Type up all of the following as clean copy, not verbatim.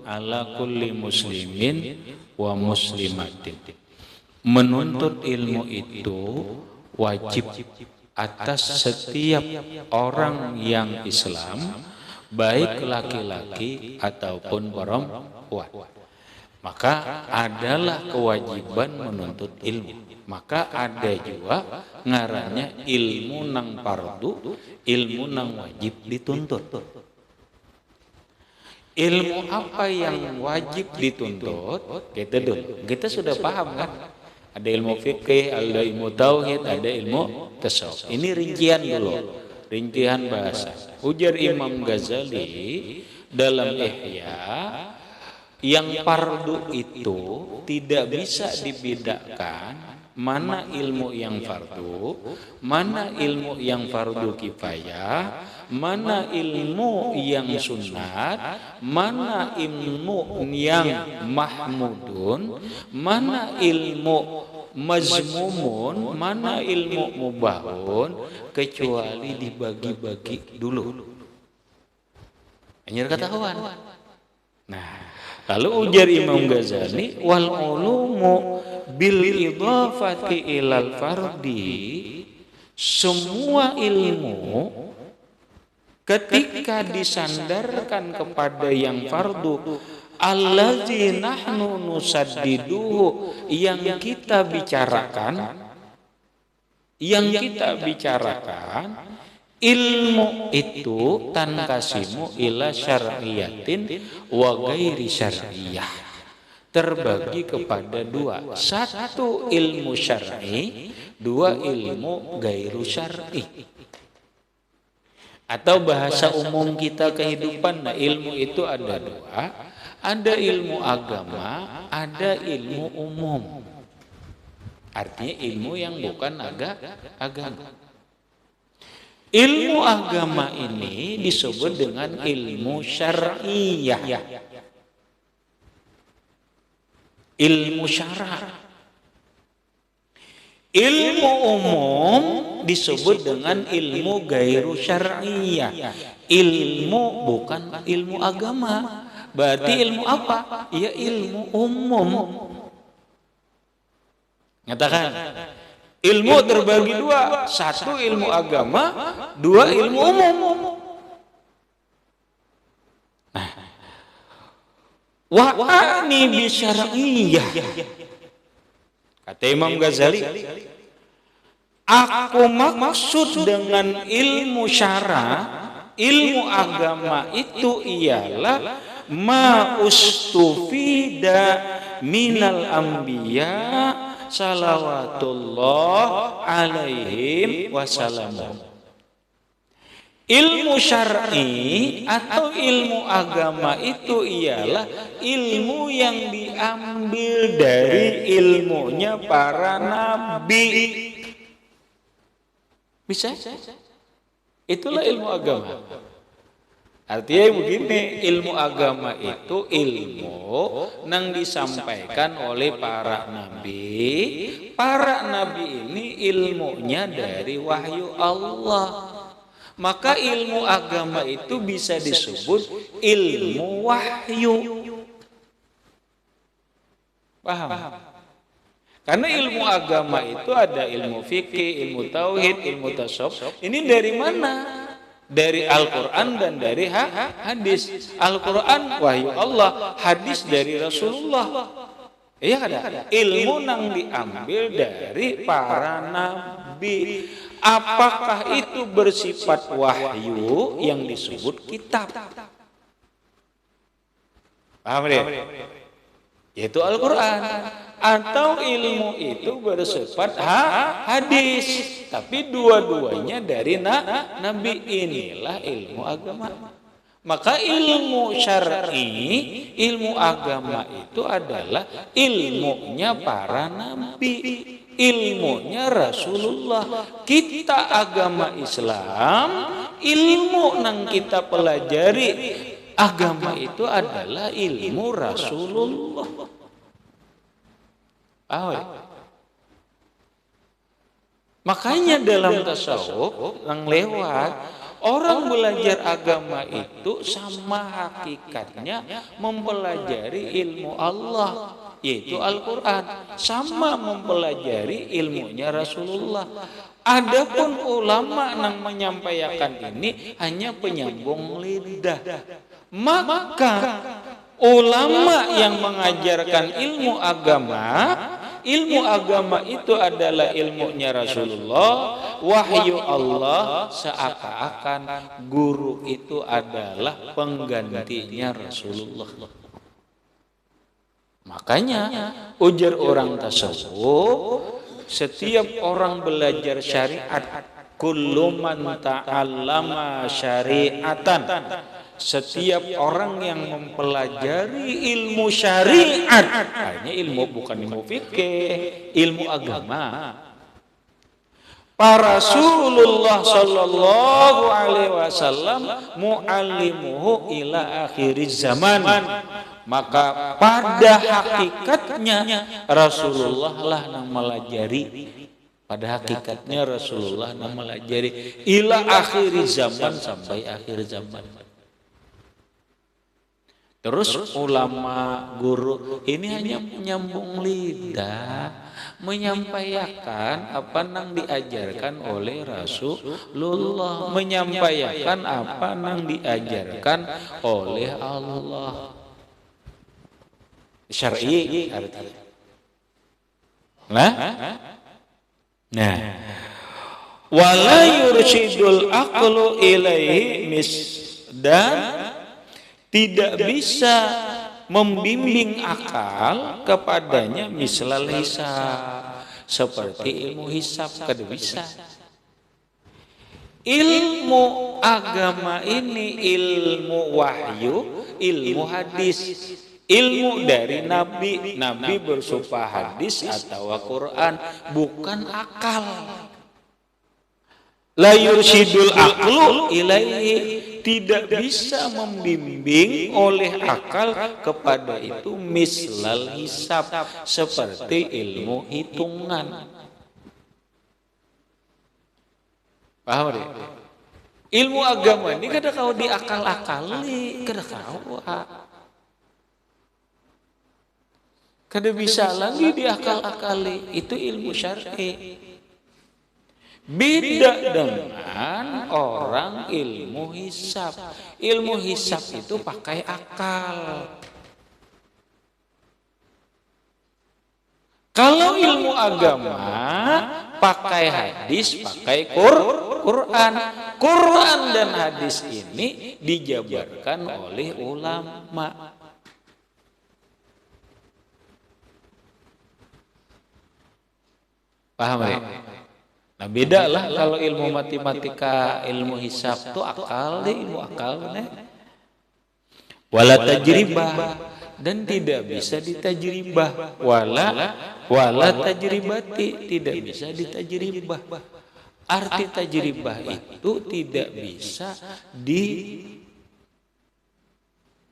ala kulli muslimin wa muslimatin. Menuntut ilmu itu wajib atas setiap orang yang Islam, baik laki-laki ataupun perempuan. Maka adalah kewajiban menuntut ilmu. Maka ada juga ngarannya ilmu nang fardu, ilmu nang wajib dituntut. Ilmu apa yang wajib dituntut? Kita sudah paham kan? Ada ilmu fikih, ada ilmu tauhid, ada ilmu tasawuf. Ini rincian dulu, rincian bahasa. Ujar Imam Ghazali dalam Ihya, yang fardu itu tidak bisa dibedakan mana ilmu yang fardu, mana ilmu yang fardu kifayah, mana ilmu yang sunat, mana ilmu yang mahmudun, mana ilmu mazmumun, mana ilmu mubahun, kecuali dibagi-bagi dulu. Hanya ketahuan. Nah, lalu ujar Imam Ghazali, wal ulumu bil idhafati ilal fardi, semua ilmu ketika disandarkan kepada yang fardu, allazi nahnu nusaddiduhu, yang kita bicarakan, ilmu itu tankasimu ila syar'iyatin wa ghairi syar'iyah, terbagi kepada dua. Satu ilmu syar'i, dua ilmu gairu syar'i. Atau bahasa umum kita kehidupan, nah ilmu itu ada dua. Ada ilmu agama, ada ilmu umum. Artinya ilmu yang bukan agama. Ilmu agama ini disebut dengan ilmu syar'iyah. Ilmu syara'. Ilmu umum disebut dengan ilmu gairu syar'iyah. Ilmu bukan ilmu agama. Berarti ilmu apa? Ya ilmu umum. Nyatakan. Ilmu terbagi dua. Satu ilmu agama, dua ilmu umum. Nah, wa'ani bisyar'iyah, kata Imam Ghazali, aku maksud dengan ilmu syara, ilmu agama itu ialah ma ustufida minal anbiya salawatullah alaihim wasallamu. Ilmu syar'i atau ilmu agama itu ialah ilmu yang diambil dari ilmunya para nabi. Bisa? Itulah ilmu agama. Artinya begini, ilmu agama itu ilmu yang disampaikan oleh para nabi. Para nabi ini ilmunya dari wahyu Allah. Maka ilmu agama itu bisa disebut ilmu wahyu. Paham? Karena ilmu agama itu ada ilmu fikih, ilmu tauhid, ilmu tasawuf. Ini dari mana? Dari Al-Quran dan dari hadis. Al-Quran wahyu Allah, hadis dari Rasulullah. Iya kan? Ilmu yang diambil dari para nabi. Apakah itu bersifat wahyu yang disebut kitab? Paham deh? Yaitu Al-Quran. Atau ilmu itu bersifat hadis. Tapi dua-duanya dari nabi. Inilah ilmu agama. Maka ilmu syar'i, ilmu agama itu adalah ilmunya para nabi, ilmunya Rasulullah. Kita agama Islam, ilmu yang kita pelajari agama itu adalah ilmu Rasulullah. Makanya dalam tasawuf yang lewat Orang belajar agama itu sama hakikatnya mempelajari ilmu Allah, yaitu Al-Quran, sama mempelajari ilmunya Rasulullah. Adapun ulama yang menyampaikan ini hanya penyambung lidah. Maka ulama yang mengajarkan ilmu agama itu adalah ilmunya Rasulullah, wahyu Allah, seakan-akan guru itu adalah penggantinya Rasulullah. Makanya ujar orang tasawuf, setiap orang belajar syariat, kullu man ta'allama syariatan, setiap orang yang mempelajari ilmu syariat, hanya ilmu, bukan ilmu fikih, ilmu agama. Rasulullah sallallahu alaihi wasallam muallimuhu ila akhir zaman. Maka pada hakikatnya Rasulullah lah yang melajari, pada hakikatnya Rasulullah yang melajari ila akhir zaman, sampai akhir zaman. Terus ulama, guru ini hanya menyambung lidah, menyampaikan apa yang diajarkan oleh Rasulullah, menyampaikan apa yang diajarkan oleh Allah. Syar'i artinya. Nah, wala yursyidul aqlu ilaihi dan tidak bisa membimbing akal kepadanya mislal hisab, seperti ilmu hisab kada bisa. Ilmu agama ini ilmu wahyu, ilmu hadis, ilmu dari Nabi. Nabi bersumpah hadis atau Al-Quran, bukan akal. La yursyidul aqlu ilaihi, tidak bisa membimbing oleh akal kepada itu mislal hisab, seperti ilmu hitungan. Paham deh? Ilmu agama ini kada kau diakal-akali, kada kau. Kada bisa lagi diakal-akali, itu ilmu syar'i. Beda dengan orang ilmu hisab. Ilmu hisab itu pakai akal. Kalau ilmu agama pakai hadis, pakai Quran. Quran dan hadis ini dijabarkan oleh ulama. Paham ya? Nah beda lah kalau ilmu matematika, ilmu hisab itu akal deh, ilmu akal nih. Wala tajribah, dan tidak bisa ditajribah. Wala tajribati, tidak bisa ditajribah. Arti tajribah itu tidak bisa di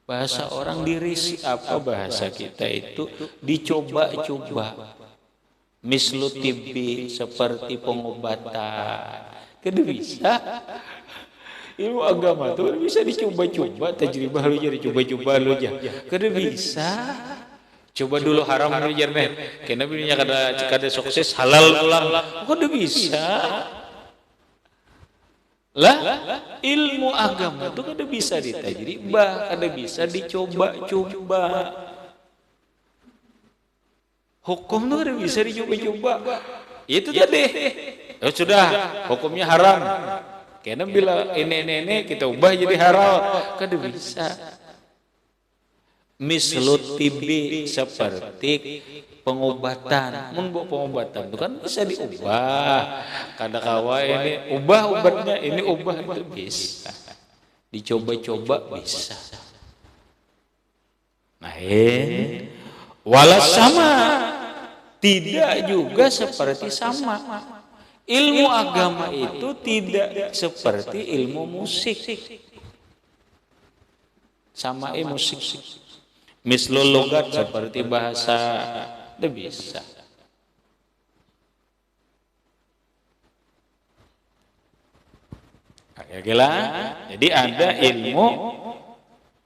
bahasa orang dirisi, apa bahasa kita itu dicoba-coba. Mislu tibbi, seperti pengobatan. Kada bisa. Ilmu agama itu bisa dicoba-coba, tajribah lu jadi coba-coba lu aja. Kada bisa. Coba dulu haram lu jarne. Kena bininya kada sukses halal pulang. Kada bisa. Lah, ilmu agama itu kada bisa ditajribah, kada bisa dicoba-coba. Hukum itu kada bisa dicoba-coba. Itu tadi. Ya sudah, hukumnya haram. Karena bila ini kita ubah jadi halal, kada bisa. Mislut tibi, seperti pengobatan. Mun pengobatan itu kan bisa diubah. Kada kawa ini ubah obatnya, ini ubah itu bisa. Dicoba-coba bisa. Nah, walas sama, tidak juga seperti sama. Ilmu agama itu tidak seperti ilmu musik. Sama musik. Mislul logat, seperti bahasa, tidak bisa. Ya gila. Jadi ada ilmu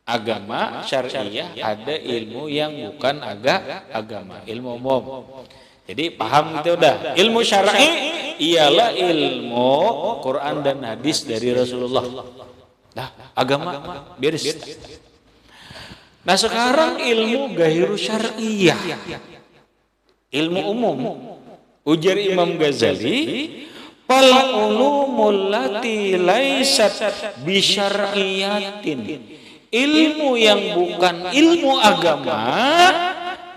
agama syariah, ada ilmu yang bukan agama, ilmu umum. Jadi paham gitu udah. Ilmu syar'i ialah ilmu Quran dan hadis dari Rasulullah. Nah, agama beres. Nah, sekarang ilmu gairu syar'iyah. Ilmu umum. Ujar Imam Ghazali, fal ulumul lati laisat bisyar'iyatin. Ilmu yang bukan ilmu agama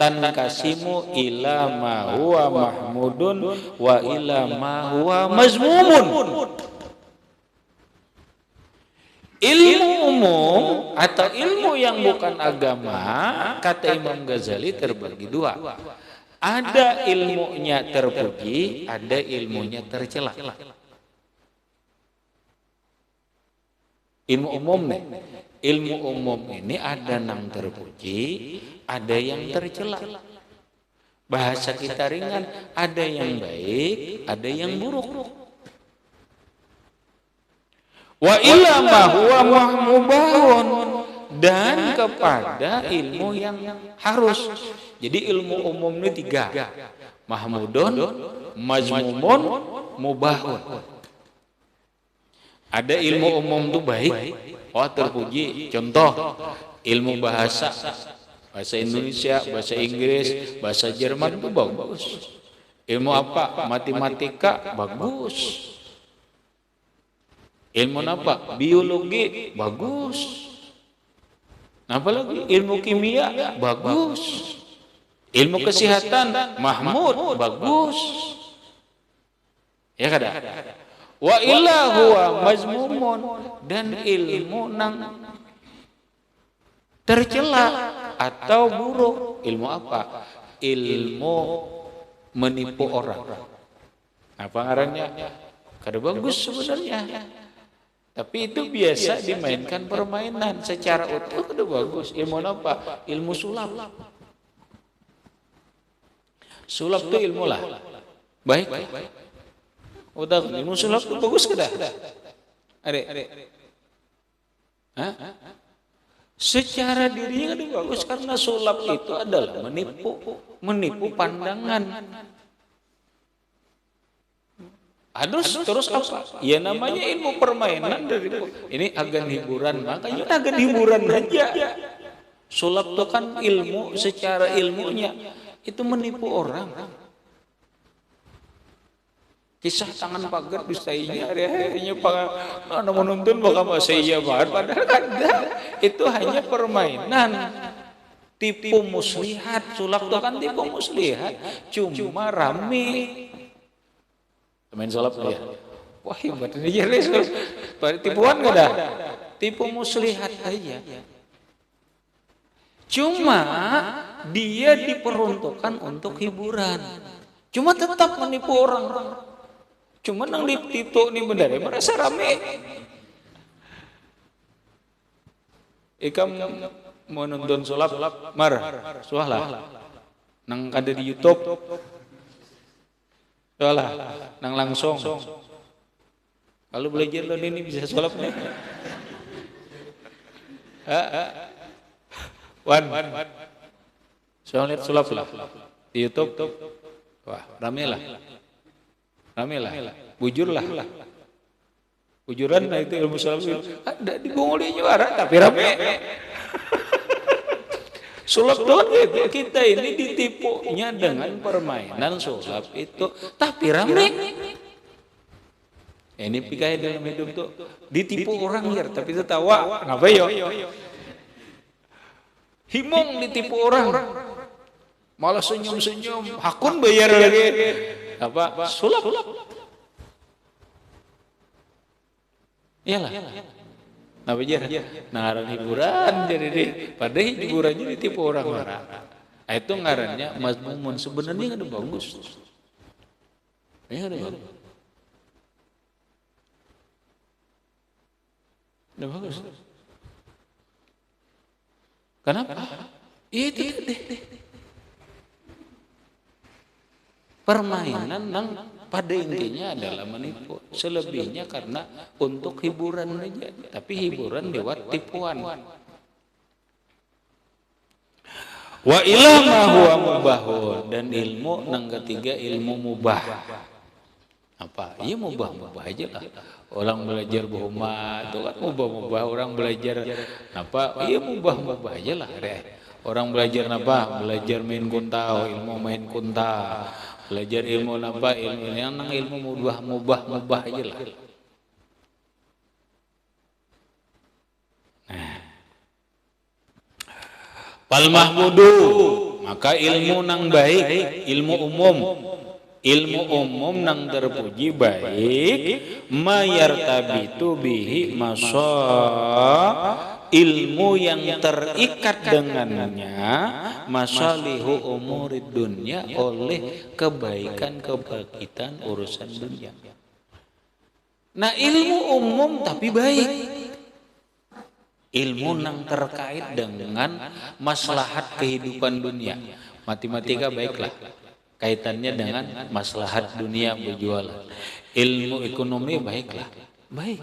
tankasimu ila ma huwa mahmudun wa ila ma huwa mazmumun. Ilmu umum atau ilmu yang bukan agama, kata Imam Ghazali, terbagi dua. Ada ilmunya terpuji, ada ilmunya tercela. Ilmu umum nih. Ilmu umum ini ada yang terpuji, ada yang tercela. Bahasa kita ringan, ada yang baik, ada yang buruk. Wa ila ma huwa mahmubahun, dan kepada ilmu yang harus. Jadi ilmu umum ini tiga. Mahmudun, mazmumun, mubahun. Ada ilmu umum itu baik, oh terpuji. Contoh, ilmu bahasa. Bahasa Indonesia, bahasa Inggris, bahasa Jerman itu bagus. Ilmu apa? Matematika, bagus. Ilmu apa? Biologi, bagus. Apalagi ilmu kimia, bagus. Ilmu kesehatan, mahmud, bagus. Ya kada? Wa illa huwa mazmumun, dan ilmu nang tercela atau buruk. Ilmu apa? Ilmu menipu orang. Apa ngarannya? Kada bagus sebenarnya. Tapi itu biasa dimainkan permainan secara utuh, kada bagus. Ilmu apa? Ilmu sulap. Sulap itu ilmu lah. Baik. Udah ilmu sulap itu bagus kada? Adek. Hah? Secara dirinya kan bagus, karena sulap itu adalah menipu pandangan. Terus apa? Ya namanya ilmu permainan dari ini agen hiburan, makanya agen hiburan aja. Sulap itu kan ilmu, secara ilmunya itu menipu orang. Kisah tangan pagar bisa ini hari-harinya menonton bakal saya banget, padahal kada. Itu hanya permainan, tipu muslihat. Sulap itu kan tipu muslihat, cuma rame. Main sulap dia. Wah hebat ini jadi tipuan gak ada. Tipu muslihat aja. Cuma dia diperuntukkan untuk hiburan. Cuma tetap menipu orang. Cuma nang ditipu nih benar, merasa rame. Ikam mau nonton sulap, suahlah. Nang ada di YouTube. Soalnya, nang langsung. Kalau belajar lo ini bisa sulap nih. Soalnya lihat sulap lah di YouTube. Wah, rame lah. Bujur lah. Bujuran nah itu ilmu sulap. Ada di Bunguli juara tapi rame. Sulap doang gitu. Kita ini ditipunya dengan permainan sulap itu, tapi rame. Ini pikai dalam hidup tuh ditipu orang ya, tapi tertawa. Ngapa yo? Himong ditipu orang, malah senyum-senyum. Hakun bayar lagi. Apa? Sulap. Iyalah. Nah bejar, ngaran hiburan jadi deh. Padahal hiburannya ditipu orang-orang. Nah, itu ngarannya mazmumun, sebenarnya ada bagus. Ya ada bagus. Ada bagus. Kenapa? Itu deh. Permainan nang pada intinya adalah menipu. Selebihnya karena untuk hiburan aja, tapi hiburan lewat tipuan. Wa ila ma huwa mubahun, dan ilmu nang ketiga ilmu mubah. Apa? Iya mubah aja lah. Orang belajar bohma itu kan mubah. Orang belajar apa? Iya mubah aja lah. Orang belajar apa? Belajar main kuntau, ilmu main kunta. Belajar ilmu apa? Ilmu yang ilmu mubah aja lah. Fal mahmudu, maka ilmu nang baik, ilmu umum nang terpuji baik, mayartabitu bihi masa, ilmu yang terikat dengannya masalihu umurid dunya, oleh kebaikan urusan dunia. Nah, ilmu umum tapi baik, ilmu yang terkait dengan maslahat kehidupan dunia. Matematika baiklah, kaitannya dengan maslahat dunia berjualan. Ilmu ekonomi baiklah, baik.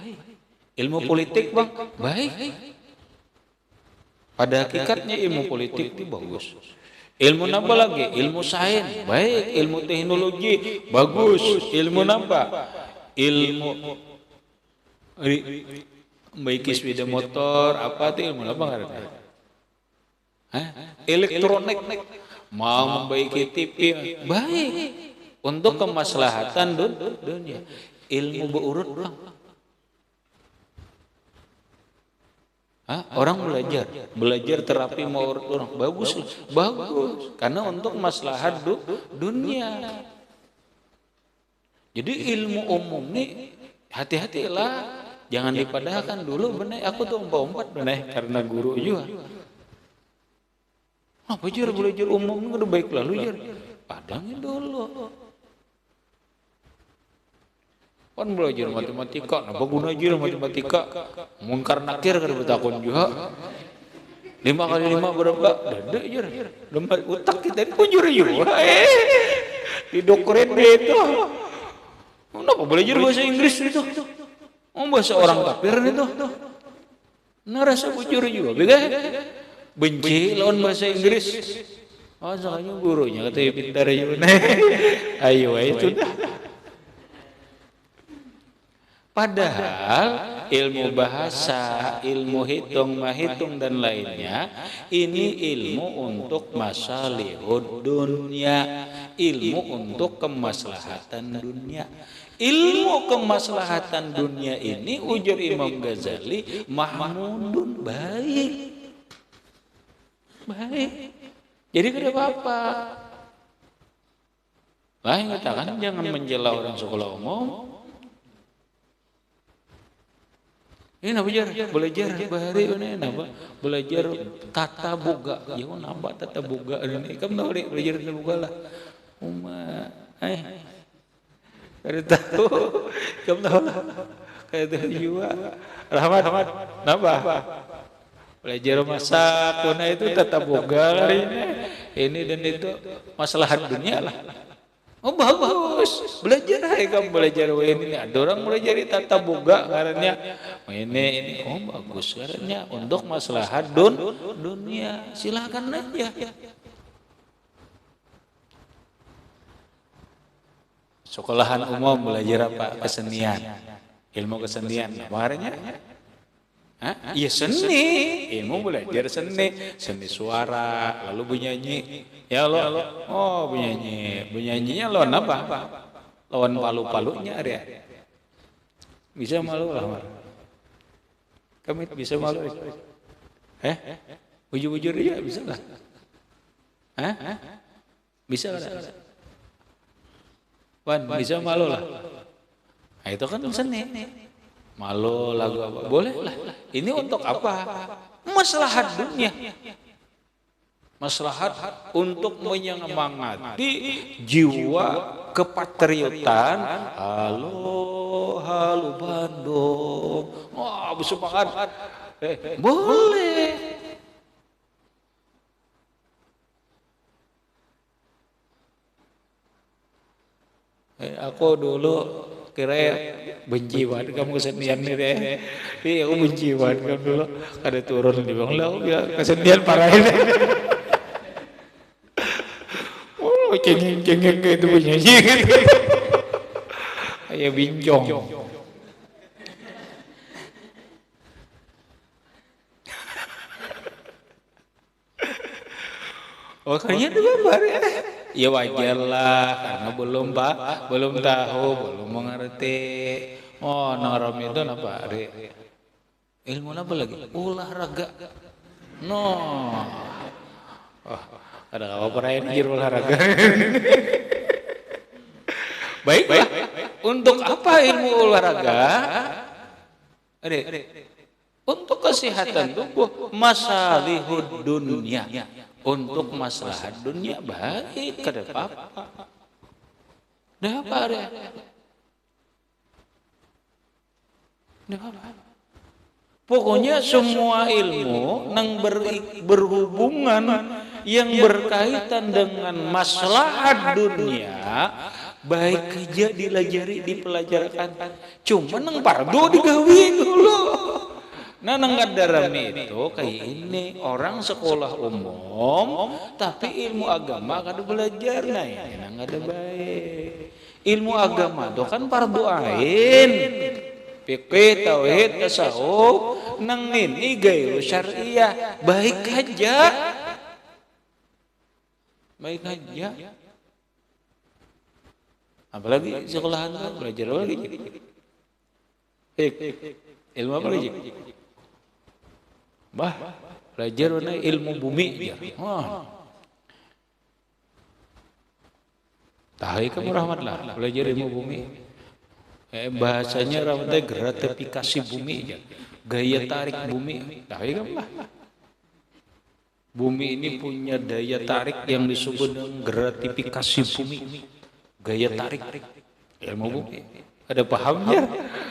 Ilmu politik bang, baik. Pada hakikatnya ilmu politik itu bagus. Ilmu apa lagi? Ilmu sains, baik. Ilmu teknologi, bagus. Ilmu apa? Ilmu membaiki sepeda motor, apa itu ilmu apa ngarana? Elektronik, mau membaiki TV, baik untuk kemaslahatan dunia. Ilmu berurut bang. Orang belajar terapi mau urut orang, bagus, karena untuk maslahat dunia. Jadi ilmu umum nih hati-hatilah. Jangan dipadahkan dulu bener, aku tuh umpat bener karena guru juga. Belajar umum udah baik lalu jar. Padangnya dulu. Kan belajar matematika, apa guna aja matematika? Mungkar nakir kada bertakun juga. 5 kali 5 berapa? Dada jar. Lembar otak kita ini punjur juga. Didoktrin itu. Kenapa belajar bahasa Inggris itu? Bahasa orang kafir itu, rasa bujur juga, benci lawan bahasa Inggris. Soalnya gurunya katanya pintar juga. Ayo itu dah. Padahal ilmu bahasa, ilmu mahitung dan lainnya, ini ilmu untuk masalihud dunia, ilmu untuk kemaslahatan dunia. Ilmu kemaslahatan dunia ini ujar Imam Ghazali mahmudun, baik. Jadi kada apa-apa. Lain katakan jangan menjela orang sekolah umum. Ini belajar bahari ini napa? Belajar tata boga. Ya napa tata boga ini? Kamu tahu belajar tata boga lah. Kada tahu, kamu tahu lah. Kada tahu juga. Rahmat, napa? Belajar masak, kuna itu tata boga ini dan itu maslahat dunia lah. Bagus, belajar kamu belajar ini. Ada orang belajar tata boga karena ini bagus karena untuk maslahat dunia. Silakan aja. Sekolahan umum belajar apa? Kesenian, ilmu kesenian. Makanya, iya seni, ilmu belajar seni suara, lalu bernyanyi. Ya lo, bernyanyinya lawan apa? Lawan palu-palunya ada. Bisa malu lah. Kami bisa malu. Bujur-bujur ya bisa lah. Bisa lah. Wan, bisa malu lah. Nah, itu kan seni. Malu lagu apa? Boleh lah. Ini untuk apa? Maslahat dunia. Maslahat untuk menyemangati jiwa kepatriotan. Halo Bandung. Bersemangat. Boleh. Aku dulu kira benci banget kamu kesenian nih deh. Tapi aku benci banget kamu dulu. Ada turun di bang lo, ya kesenian parah ini. Oh, cengeng gitu penyanyi gitu. Kayak bincong. Oh, kayaknya itu babar ya. Ya wajar lah, karena belum tahu, belum mengerti. Oh, nang Ramadan apa? Ilmu apa lagi? Olahraga. No. Oh, ada apa pernah anjir olahraga? Baiklah. Untuk apa ilmu olahraga? Adik, untuk kesehatan tubuh, masalihud dunia. Untuk maslahat dunia baik, kada apa-apa. Dah apa ada? Dah apa? Pokoknya semua ilmu yang berhubungan yang berkaitan dengan maslahat dunia baik aja dilajari, dipelajarkan. Cuma nang pardo digawe dulu. Nah, nang dalam itu kayak ini orang sekolah umum tapi ilmu agama kada belajar, nah ini nang ada baik. Ilmu agama itu kan fardu ain. Fikih, tauhid, tasawuf, nang ini gaya syariah, baik aja. Baik aja. Apalagi sekolahan belajar apa lagi? Ilmu apa lagi? Belajar ilmu bumi. Tahu kamu rahmatlah, belajar ilmu bumi. Bahasanya rahmatnya gratifikasi bumi, gaya tarik bumi. Tahu kamu lah. Bumi ini punya daya tarik yang disebut dengan gratifikasi bumi. Gaya tarik ilmu bumi. Ada pahamnya?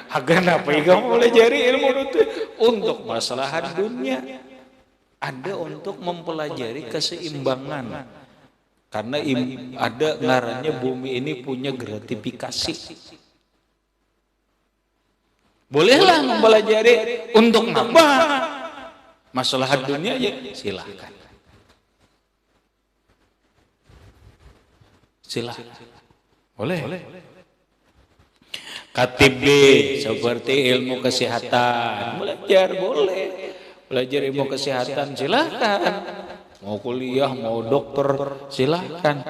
Agan apa yang kamu pelajari ilmu itu? Untuk maslahat dunia. Ada untuk mempelajari keseimbangan. Karena ada ngarannya bumi ini punya gratifikasi. Bolehlah mempelajari untuk apa? Maslahat dunia ya silakan. Silakan. Boleh. Katib B seperti ilmu kesehatan, belajar boleh. Belajar ilmu kesehatan silakan. Mau kuliah, mau dokter silakan.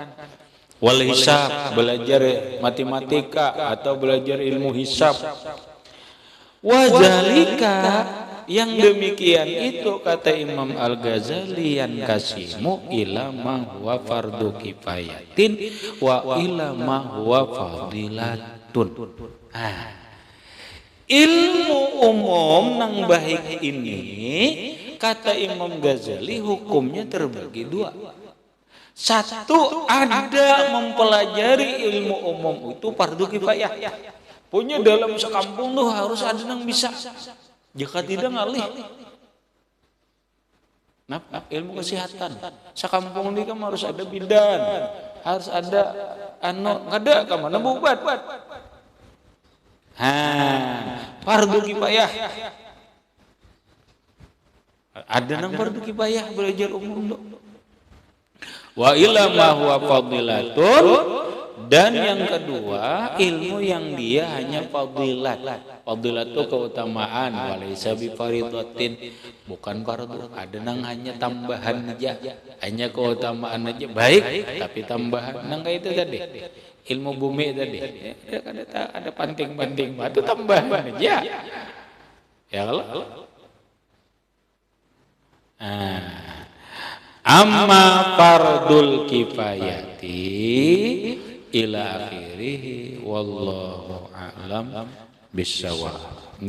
Wal hisab, belajar matematika atau belajar ilmu hisab. Wazalika, yang demikian itu kata Imam Al-Ghazali yang kasimu ila ma huwa fardu kifayatin wa ila ma huwa fadilatun. Ilmu umum nang baik ini kata Imam Ghazali hukumnya terbagi dua. Satu, ada mempelajari ilmu umum itu fardu kifayah. Punya dalam sekampung tuh harus ada yang bisa. Jika tidak ngalih. Nah, ilmu kesehatan. Sekampung ini kan harus ada bidan, harus ada ada kemana bubat. Fardu kifayah. Ada nang fardu kifayah belajar umum. Wa ila ma huwa fadilatun, dan yang kedua ilmu yang dia hanya fadilat. Fadilat itu keutamaan, walaysa bi faridatin, bukan fardu. Ada nang hanya tambahan aja, hanya keutamaan aja baik tapi tambahan. Nang kayak itu tadi. Ilmu bumi tadi, ada panting-panting batu tambahan aja. Ya kalau amma fardul kifayati ila akhirih wallahu a'lam bissawab.